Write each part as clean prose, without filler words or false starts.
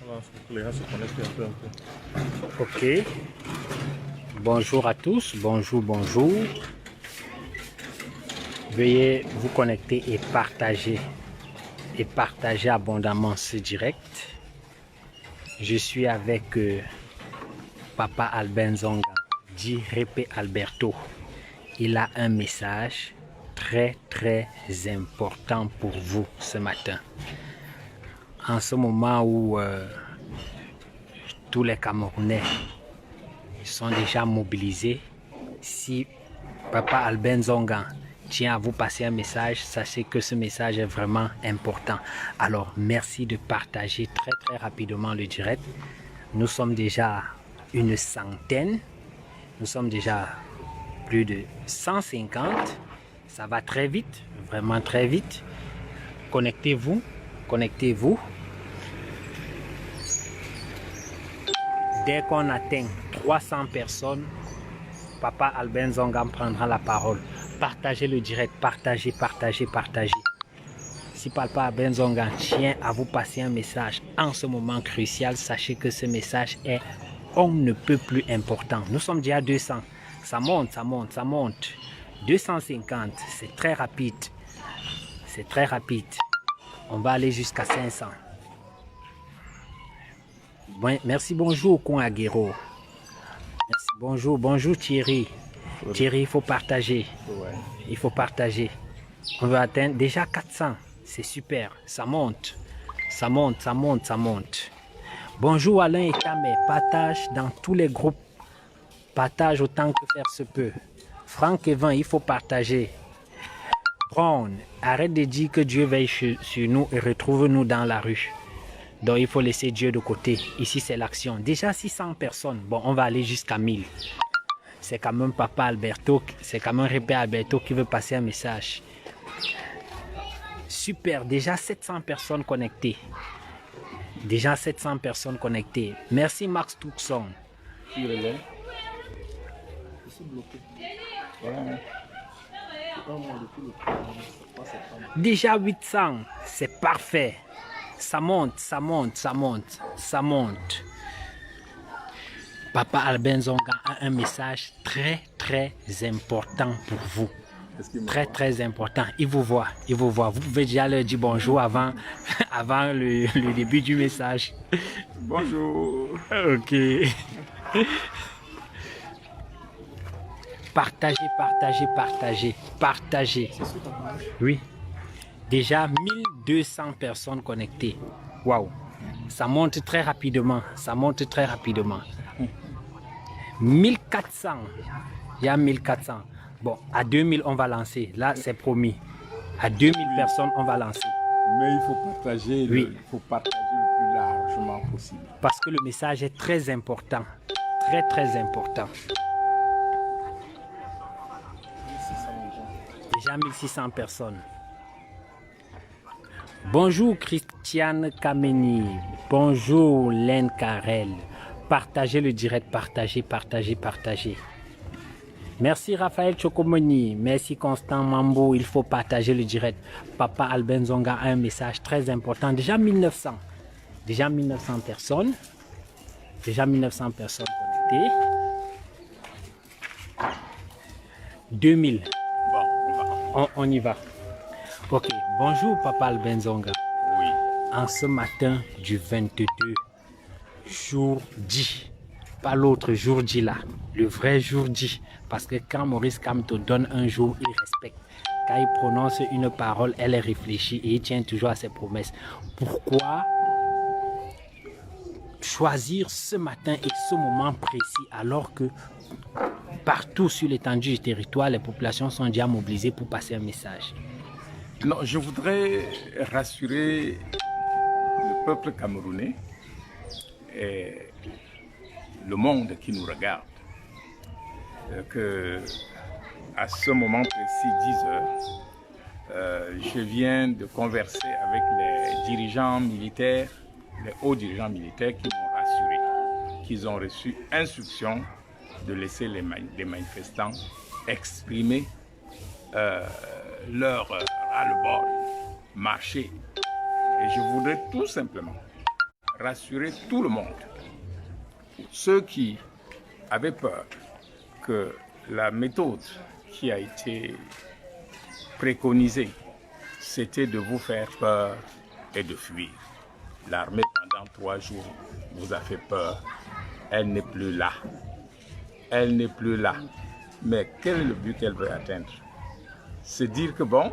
Voilà, faut que les gens se connectent un peu. Ok. Bonjour à tous. Bonjour, bonjour. Veuillez vous connecter et partager. Et partager abondamment ce direct. Je suis avec Papa Albin Zonga, dit Répé Alberto. Il a un message très important pour vous ce matin. En ce moment où tous les Camerounais sont déjà mobilisés, si Papa Albin Zonga tient à vous passer un message, sachez que ce message est vraiment important. Alors merci de partager très rapidement le direct. Nous sommes déjà une centaine, nous sommes déjà plus de 150. Ça va très vite, vraiment très vite. Connectez-vous, connectez-vous. Dès qu'on atteint 300 personnes, Papa Albin Zonga prendra la parole. Partagez le direct, partagez. Si Papa Albin Zonga tient à vous passer un message en ce moment crucial, sachez que ce message est on ne peut plus important. Nous sommes déjà à 200. Ça monte. 250, c'est très rapide. C'est très rapide. On va aller jusqu'à 500. Bon, merci, bonjour Kouaguero. Merci, bonjour Thierry. Thierry, il faut partager. Il faut partager. On veut atteindre déjà 400. C'est super. Ça monte. Bonjour Alain et Kamé. Partage dans tous les groupes. Partage autant que faire se peut. Franck Evans, il faut partager. Brown, arrête de dire que Dieu veille sur nous et retrouve-nous dans la rue. Donc il faut laisser Dieu de côté. Ici c'est l'action. Déjà 600 personnes. Bon, on va aller jusqu'à 1000. C'est quand même Papa Alberto, c'est quand même Répé Alberto qui veut passer un message. Super, déjà 700 personnes connectées. Merci Max Tucson. Déjà 800, c'est parfait. Ça monte. Papa Albin Zonga a un message très important pour vous. Très important. Il vous voit. Vous pouvez déjà leur dire bonjour avant le début du message. Bonjour. Ok. Partagez. Oui. Déjà 1200 personnes connectées. Waouh. Ça monte très rapidement. 1400. Il y a 1400. Bon, à 2000, on va lancer. Là, c'est promis. À 2000 personnes, on va lancer. Mais il faut partager, oui. Il faut partager le plus largement possible. Parce que le message est très important. Très important. Déjà 1600 personnes. Bonjour Christiane Kameni. Bonjour Len Karel. Partagez le direct, partagez. Merci Raphaël Chokomoni. Merci Constant Mambo. Il faut partager le direct. Papa Albin Zonga a un message très important. Déjà 1900 personnes. Déjà 1900 personnes connectées. 2000. Bon, on y va. Ok. Bonjour Papa Albin Zonga. Oui. En ce matin du 22 jour J, pas l'autre jour J là, le vrai jour J, parce que quand Maurice Kamto donne un jour, il respecte. Quand il prononce une parole, elle est réfléchie et il tient toujours à ses promesses. Pourquoi choisir ce matin et ce moment précis alors que partout sur l'étendue du territoire, les populations sont déjà mobilisées pour passer un message? Non, je voudrais rassurer le peuple camerounais et le monde qui nous regarde que à ce moment précis, 10 heures, je viens de converser avec les dirigeants militaires, les hauts dirigeants militaires qui m'ont rassuré qu'ils ont reçu instruction de laisser les manifestants exprimer leur ras-le-bol, marcher. Et je voudrais tout simplement rassurer tout le monde. Ceux qui avaient peur que la méthode qui a été préconisée, c'était de vous faire peur et de fuir. L'armée, pendant 3 jours, vous a fait peur. Elle n'est plus là. Elle n'est plus là. Mais quel est le but qu'elle veut atteindre? C'est dire que bon,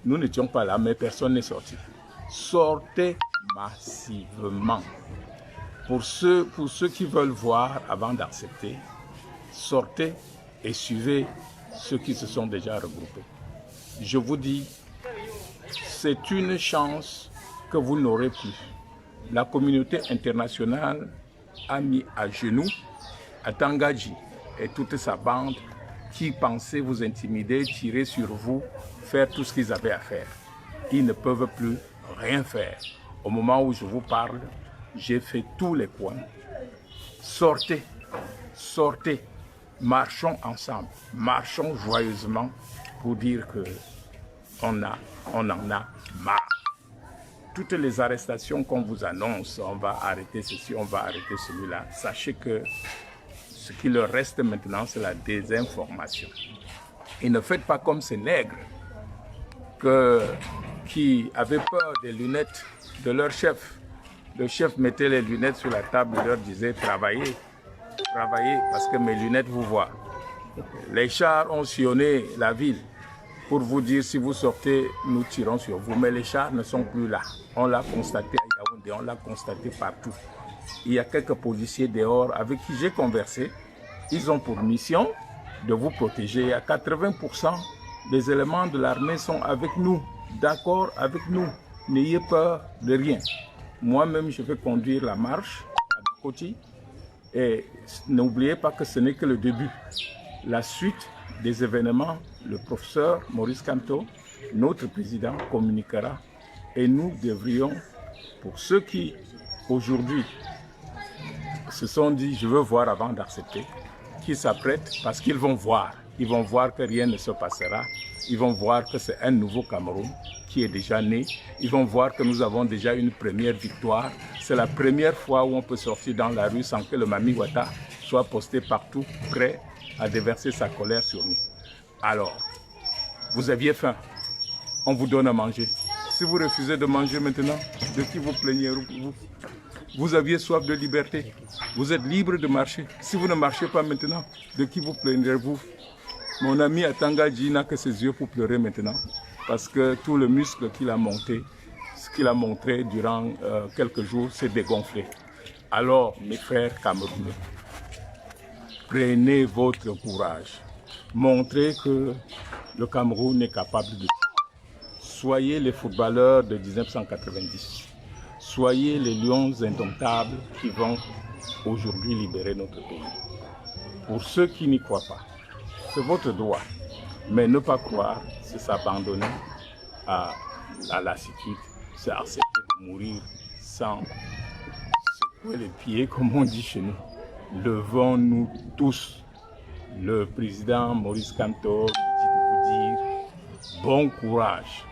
nous n'étions pas là, mais personne n'est sorti. Sortez massivement. Pour ceux qui veulent voir avant d'accepter, sortez et suivez ceux qui se sont déjà regroupés. Je vous dis, c'est une chance que vous n'aurez plus. La communauté internationale a mis à genoux Atangadji et toute sa bande qui pensaient vous intimider, tirer sur vous, faire tout ce qu'ils avaient à faire. Ils ne peuvent plus rien faire. Au moment où je vous parle, j'ai fait tous les coins. Sortez, sortez, marchons ensemble, marchons joyeusement pour dire que on en a marre. Toutes les arrestations qu'on vous annonce, on va arrêter ceci, on va arrêter celui-là. Sachez que ce qui leur reste maintenant, c'est la désinformation. Et ne faites pas comme ces nègres qui avaient peur des lunettes de leur chef. Le chef mettait les lunettes sur la table et leur disait « Travaillez, travaillez, parce que mes lunettes vous voient ». Les chars ont sillonné la ville pour vous dire si vous sortez, nous tirons sur vous. Mais les chars ne sont plus là. On l'a constaté à Yaoundé, on l'a constaté partout. Il y a quelques policiers dehors avec qui j'ai conversé. Ils ont pour mission de vous protéger. À 80%, les éléments de l'armée sont avec nous, d'accord avec nous. N'ayez peur de rien. Moi-même, je vais conduire la marche à Bokoti. Et n'oubliez pas que ce n'est que le début. La suite des événements, le professeur Maurice Kamto, notre président, communiquera. Et nous devrions, pour ceux qui aujourd'hui se sont dit « je veux voir avant d'accepter », qui s'apprêtent parce qu'ils vont voir. Ils vont voir que rien ne se passera. Ils vont voir que c'est un nouveau Cameroun qui est déjà né. Ils vont voir que nous avons déjà une première victoire. C'est la première fois où on peut sortir dans la rue sans que le Mami Wata soit posté partout, prêt à déverser sa colère sur nous. Alors, vous aviez faim. On vous donne à manger. Si vous refusez de manger maintenant, de qui vous plaignez-vous? Vous aviez soif de liberté. Vous êtes libre de marcher. Si vous ne marchez pas maintenant, de qui vous plaindrez-vous? Mon ami Atangadji n'a que ses yeux pour pleurer maintenant. Parce que tout le muscle qu'il a monté, ce qu'il a montré durant quelques jours, s'est dégonflé. Alors, mes frères camerounais, prenez votre courage. Montrez que le Cameroun est capable de tout. Soyez les footballeurs de 1990. Soyez les lions indomptables qui vont aujourd'hui libérer notre pays. Pour ceux qui n'y croient pas, c'est votre droit. Mais ne pas croire, c'est s'abandonner à la lassitude, c'est accepter de mourir sans secouer les pieds, comme on dit chez nous. Levons-nous tous. Le président Maurice Kamto me dit de vous dire bon courage.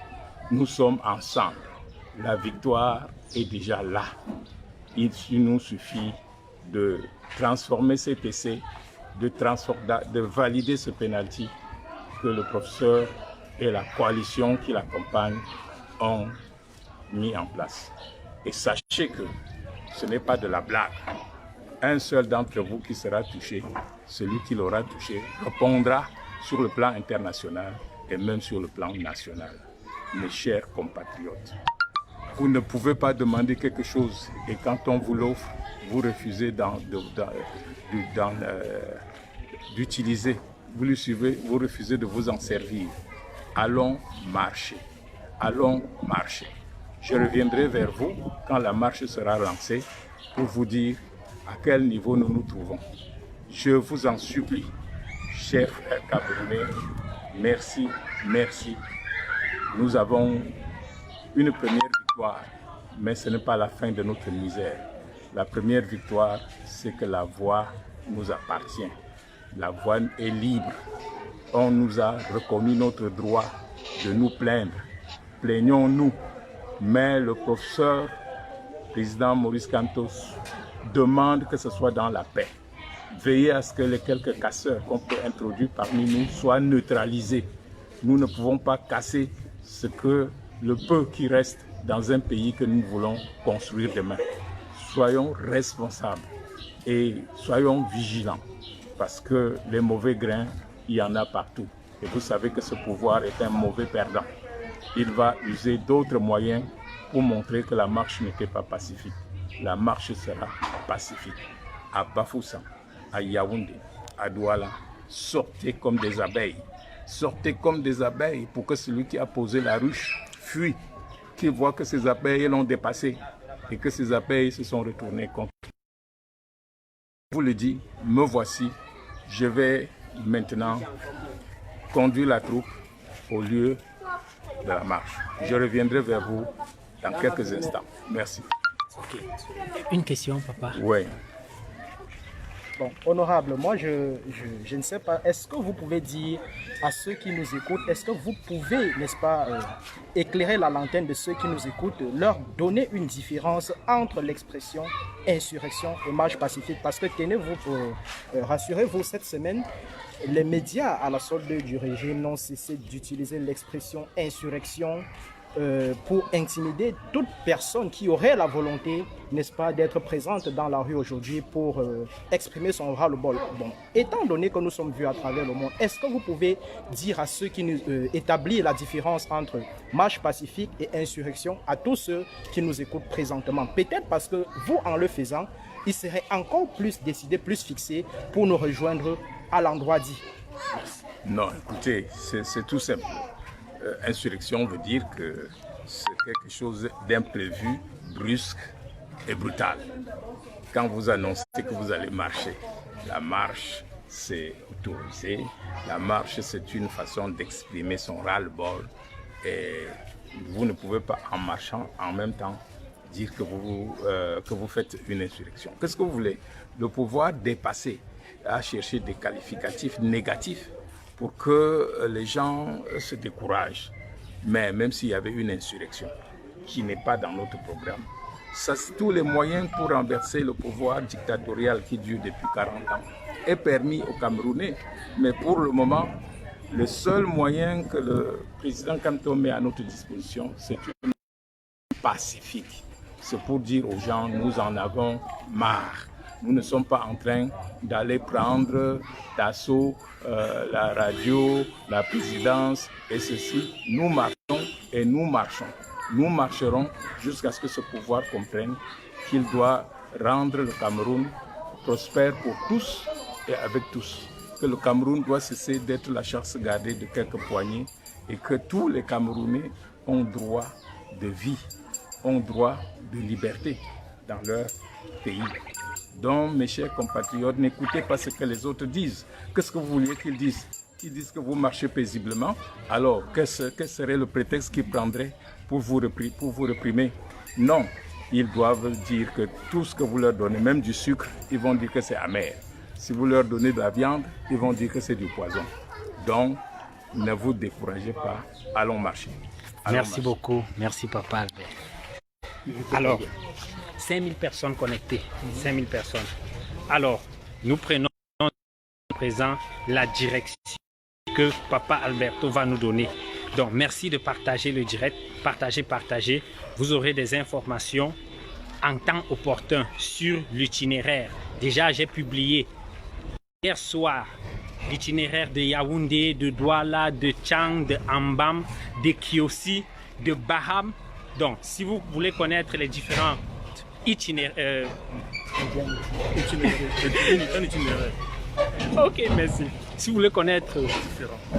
Nous sommes ensemble. La victoire est déjà là. Il nous suffit de transformer cet essai, de valider ce penalty que le professeur et la coalition qui l'accompagne ont mis en place. Et sachez que ce n'est pas de la blague. Un seul d'entre vous qui sera touché, celui qui l'aura touché, répondra sur le plan international et même sur le plan national. Mes chers compatriotes, vous ne pouvez pas demander quelque chose et quand on vous l'offre, vous refusez d'utiliser. Vous refusez de vous en servir. Allons marcher. Allons marcher. Je reviendrai vers vous quand la marche sera lancée pour vous dire à quel niveau nous nous trouvons. Je vous en supplie, chers frères camerounais, merci, merci. Nous avons une première victoire, mais ce n'est pas la fin de notre misère. La première victoire, c'est que la voix nous appartient. La voix est libre. On nous a reconnu notre droit de nous plaindre. Plaignons-nous. Mais le professeur président Maurice Kantos demande que ce soit dans la paix. Veillez à ce que les quelques casseurs qu'on peut introduire parmi nous soient neutralisés. Nous ne pouvons pas casser le peu qui reste dans un pays que nous voulons construire demain. Soyons responsables et soyons vigilants parce que les mauvais grains, il y en a partout. Et vous savez que ce pouvoir est un mauvais perdant. Il va user d'autres moyens pour montrer que la marche n'était pas pacifique. La marche sera pacifique. À Bafoussam, à Yaoundé, à Douala, sortez comme des abeilles. Sortez comme des abeilles pour que celui qui a posé la ruche fuit, qu'il voit que ces abeilles l'ont dépassé et que ces abeilles se sont retournées contre. Je vous le dis, me voici. Je vais maintenant conduire la troupe au lieu de la marche. Je reviendrai vers vous dans quelques instants. Merci. Okay. Une question, papa. Oui. Bon, honorable, moi je ne sais pas, est-ce que vous pouvez dire à ceux qui nous écoutent, est-ce que vous pouvez, n'est-ce pas, éclairer la lanterne de ceux qui nous écoutent, leur donner une différence entre l'expression insurrection et marche pacifique? Parce que tenez-vous, rassurez-vous, cette semaine, les médias à la solde du régime n'ont cessé d'utiliser l'expression insurrection pour intimider toute personne qui aurait la volonté, n'est-ce pas, d'être présente dans la rue aujourd'hui pour exprimer son ras-le-bol. Bon, étant donné que nous sommes vus à travers le monde, est-ce que vous pouvez dire à ceux qui nous établir la différence entre marche pacifique et insurrection à tous ceux qui nous écoutent présentement? Peut-être parce que vous, en le faisant, ils seraient encore plus décidés, plus fixés pour nous rejoindre à l'endroit dit. Non, écoutez, c'est tout simple. Insurrection veut dire que c'est quelque chose d'imprévu, brusque et brutal. Quand vous annoncez que vous allez marcher, la marche, c'est autorisé. La marche, c'est une façon d'exprimer son ras-le-bol. Et vous ne pouvez pas, en marchant, en même temps, dire que vous faites une insurrection. Qu'est-ce que vous voulez? Le pouvoir dépasser à chercher des qualificatifs négatifs pour que les gens se découragent. Mais même s'il y avait une insurrection qui n'est pas dans notre programme, ça, c'est tous les moyens pour renverser le pouvoir dictatorial qui dure depuis 40 ans est permis aux Camerounais. Mais pour le moment, le seul moyen que le président Kantos met à notre disposition, c'est une pacifique. C'est pour dire aux gens, nous en avons marre. Nous ne sommes pas en train d'aller prendre d'assaut la radio, la présidence et ceci. Nous marchons et nous marchons. Nous marcherons jusqu'à ce que ce pouvoir comprenne qu'il doit rendre le Cameroun prospère pour tous et avec tous. Que le Cameroun doit cesser d'être la chasse gardée de quelques poignées et que tous les Camerounais ont droit de vie, ont droit de liberté dans leur pays. Donc, mes chers compatriotes, n'écoutez pas ce que les autres disent. Qu'est-ce que vous vouliez qu'ils disent? Ils disent que vous marchez paisiblement. Alors, quel serait le prétexte qu'ils prendraient pour vous réprimer? Non, ils doivent dire que tout ce que vous leur donnez, même du sucre, ils vont dire que c'est amer. Si vous leur donnez de la viande, ils vont dire que c'est du poison. Donc, ne vous découragez pas. Allons marcher. Merci beaucoup. Merci, Papa Albert. Alors, 5000 personnes connectées. 5000 personnes. Alors, nous prenons à présent la direction que Papa Alberto va nous donner. Donc, merci de partager le direct. Partagez. Vous aurez des informations en temps opportun sur l'itinéraire. Déjà, j'ai publié hier soir l'itinéraire de Yaoundé, de Douala, de Tchang, de Ambam, de Kiossi, de Baham. Donc, si vous voulez connaître les différents itinéraires... Ok, merci. Si vous voulez connaître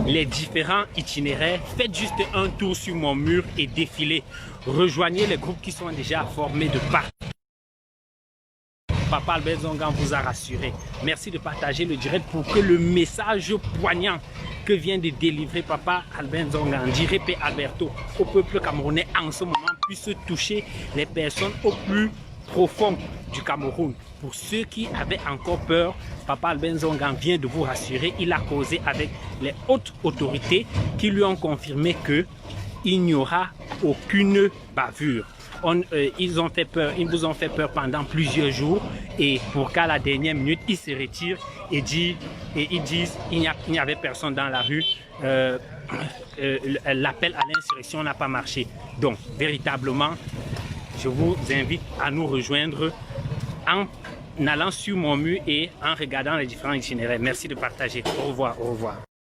les différents itinéraires, faites juste un tour sur mon mur et défilez. Rejoignez les groupes qui sont déjà formés de partout. Papa Albert Zongan vous a rassuré. Merci de partager le direct pour que le message poignant que vient de délivrer Papa Albert Zongan, Direpé Alberto, au peuple camerounais en ce moment puisse toucher les personnes au plus profond du Cameroun. Pour ceux qui avaient encore peur, Papa Albert Zongan vient de vous rassurer. Il a causé avec les hautes autorités qui lui ont confirmé qu'il n'y aura aucune bavure. ils vous ont fait peur pendant plusieurs jours, et pour qu'à la dernière minute, ils se retirent et ils disent il n'y avait personne dans la rue, l'appel à l'insurrection n'a pas marché. Donc, véritablement, je vous invite à nous rejoindre en allant sur mon mur et en regardant les différents itinéraires. Merci de partager. Au revoir. Au revoir.